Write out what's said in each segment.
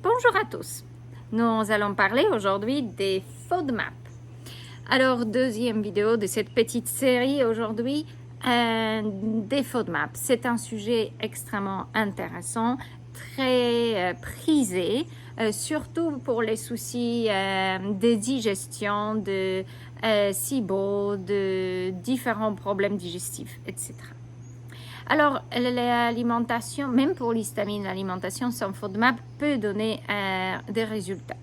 Bonjour à tous. Nous allons parler aujourd'hui des FODMAP. Alors, deuxième vidéo de cette petite série aujourd'hui des FODMAP. C'est un sujet extrêmement intéressant, très prisé, surtout pour les soucis de digestion, de SIBO, de différents problèmes digestifs, etc. Alors, l'alimentation, même pour l'histamine, l'alimentation sans FODMAP peut donner des résultats.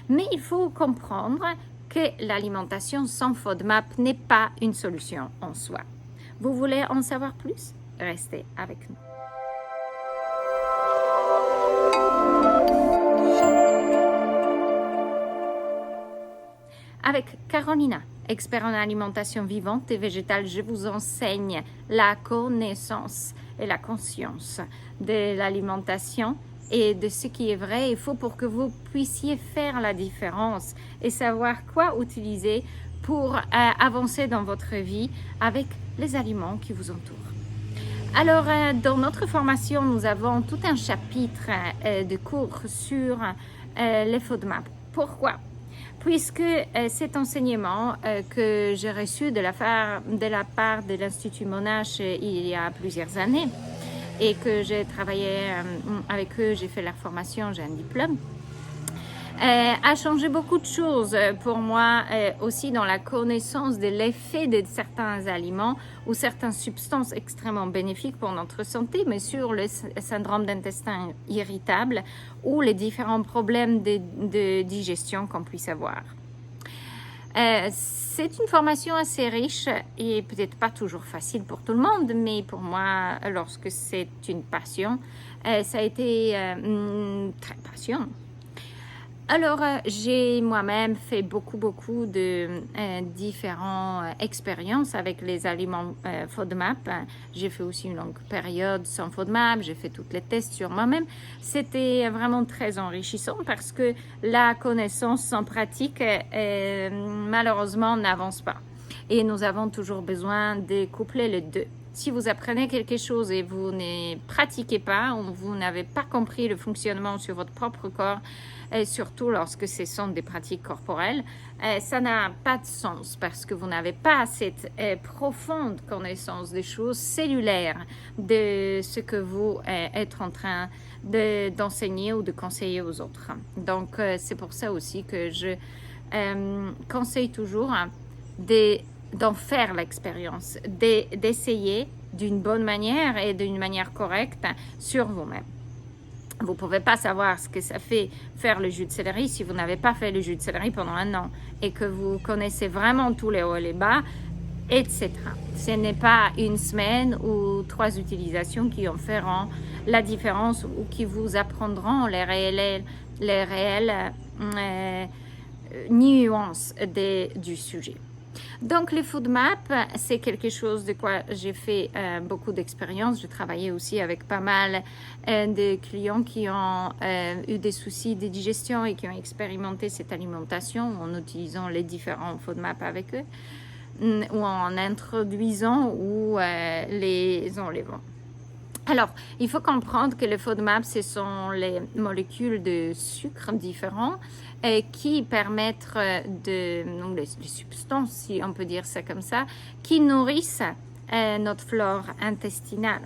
Mais il faut comprendre que l'alimentation sans FODMAP n'est pas une solution en soi. Vous voulez en savoir plus? Restez avec nous. Avec Carolina, expert en alimentation vivante et végétale, je vous enseigne la connaissance et la conscience de l'alimentation et de ce qui est vrai et faux pour que vous puissiez faire la différence et savoir quoi utiliser pour avancer dans votre vie avec les aliments qui vous entourent. Alors, dans notre formation, nous avons tout un chapitre de cours sur les FODMAP. Pourquoi? Puisque cet enseignement que j'ai reçu de la part de l'Institut Monash il y a plusieurs années et que j'ai travaillé avec eux, j'ai fait leur formation, j'ai un diplôme, a changé beaucoup de choses pour moi aussi dans la connaissance de l'effet de certains aliments ou certaines substances extrêmement bénéfiques pour notre santé, mais sur le syndrome d'intestin irritable ou les différents problèmes de digestion qu'on puisse avoir. C'est une formation assez riche et peut-être pas toujours facile pour tout le monde, mais pour moi, lorsque c'est une passion, ça a été très passionnant. Alors, j'ai moi-même fait beaucoup de différentes expériences avec les aliments FODMAP. J'ai fait aussi une longue période sans FODMAP, j'ai fait tous les tests sur moi-même. C'était vraiment très enrichissant parce que la connaissance en pratique, malheureusement, n'avance pas. Et nous avons toujours besoin de coupler les deux. Si vous apprenez quelque chose et vous ne pratiquez pas, ou vous n'avez pas compris le fonctionnement sur votre propre corps, et surtout lorsque ce sont des pratiques corporelles, ça n'a pas de sens parce que vous n'avez pas cette profonde connaissance des choses cellulaires de ce que vous êtes en train d'enseigner ou de conseiller aux autres. Donc, c'est pour ça aussi que je conseille toujours d'en faire l'expérience, d'essayer d'une bonne manière et d'une manière correcte sur vous-même. Vous ne pouvez pas savoir ce que ça fait faire le jus de céleri si vous n'avez pas fait le jus de céleri pendant un an et que vous connaissez vraiment tous les hauts et les bas, etc. Ce n'est pas une semaine ou 3 utilisations qui en feront la différence ou qui vous apprendront les réelles nuances du sujet. Donc, les FODMAP, c'est quelque chose de quoi j'ai fait beaucoup d'expérience. J'ai travaillé aussi avec pas mal de clients qui ont eu des soucis de digestion et qui ont expérimenté cette alimentation en utilisant les différents FODMAP avec eux ou en introduisant ou les enlevant. Alors, il faut comprendre que les FODMAP, ce sont les molécules de sucre différents qui permettent les substances, si on peut dire ça comme ça, qui nourrissent notre flore intestinale.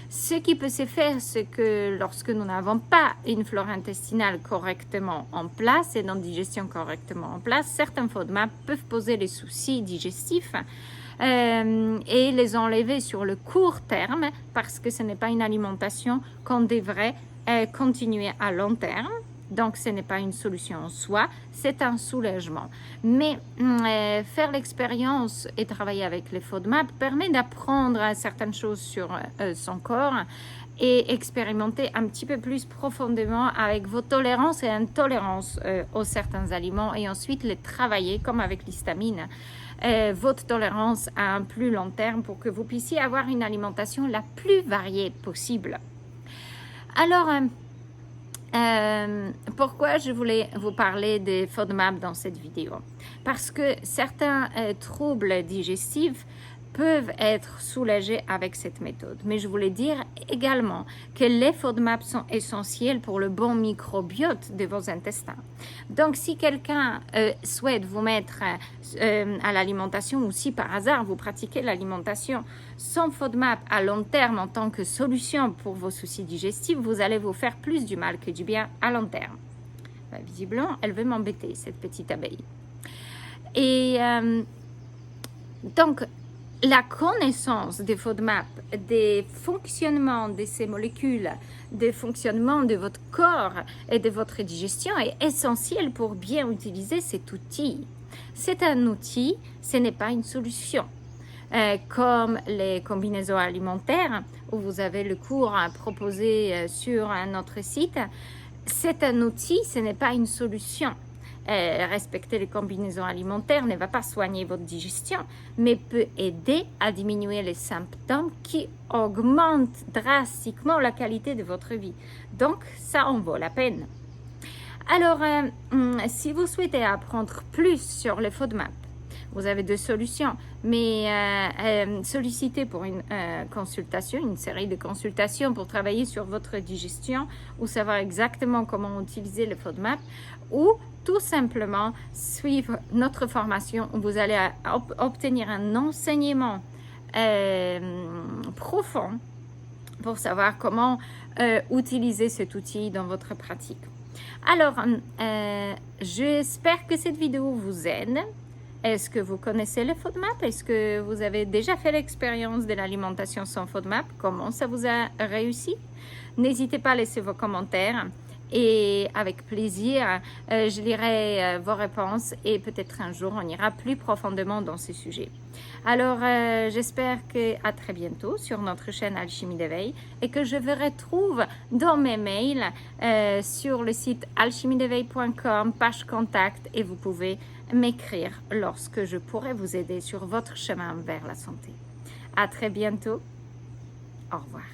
Ce qui peut se faire, c'est que lorsque nous n'avons pas une flore intestinale correctement en place et une digestion correctement en place, certains FODMAP peuvent poser des soucis digestifs et les enlever sur le court terme parce que ce n'est pas une alimentation qu'on devrait continuer à long terme. Donc, ce n'est pas une solution en soi, c'est un soulagement. Mais faire l'expérience et travailler avec les FODMAP permet d'apprendre certaines choses sur son corps et expérimenter un petit peu plus profondément avec vos tolérances et intolérances aux certains aliments et ensuite les travailler comme avec l'histamine. Votre tolérance à un plus long terme pour que vous puissiez avoir une alimentation la plus variée possible. Alors, pourquoi je voulais vous parler des FODMAP dans cette vidéo? Parce que certains troubles digestifs peuvent être soulagés avec cette méthode. Mais je voulais dire également que les FODMAP sont essentiels pour le bon microbiote de vos intestins. Donc, si quelqu'un souhaite vous mettre à l'alimentation ou si par hasard vous pratiquez l'alimentation sans FODMAP à long terme en tant que solution pour vos soucis digestifs, vous allez vous faire plus du mal que du bien à long terme. Ben, visiblement, elle veut m'embêter, cette petite abeille. Et donc, la connaissance des FODMAP, des fonctionnements de ces molécules, des fonctionnements de votre corps et de votre digestion est essentielle pour bien utiliser cet outil. C'est un outil, ce n'est pas une solution. Comme les combinaisons alimentaires, où vous avez le cours proposé sur notre site, c'est un outil, ce n'est pas une solution. Respecter les combinaisons alimentaires ne va pas soigner votre digestion, mais peut aider à diminuer les symptômes qui augmentent drastiquement la qualité de votre vie. Donc, ça en vaut la peine. Alors, si vous souhaitez apprendre plus sur les FODMAP, vous avez deux solutions, mais sollicitez pour une consultation, une série de consultations pour travailler sur votre digestion ou savoir exactement comment utiliser le FODMAP, ou tout simplement suivre notre formation où vous allez obtenir un enseignement profond pour savoir comment utiliser cet outil dans votre pratique. Alors, j'espère que cette vidéo vous aide. Est-ce que vous connaissez le FODMAP? Est-ce que vous avez déjà fait l'expérience de l'alimentation sans FODMAP? Comment ça vous a réussi? N'hésitez pas à laisser vos commentaires et avec plaisir, je lirai vos réponses et peut-être un jour, on ira plus profondément dans ces sujets. Alors, j'espère qu'à très bientôt sur notre chaîne Alchimie d'éveil et que je vous retrouve dans mes mails sur le site alchimiedeveil.com, page contact, et vous pouvez m'écrire lorsque je pourrai vous aider sur votre chemin vers la santé. À très bientôt. Au revoir.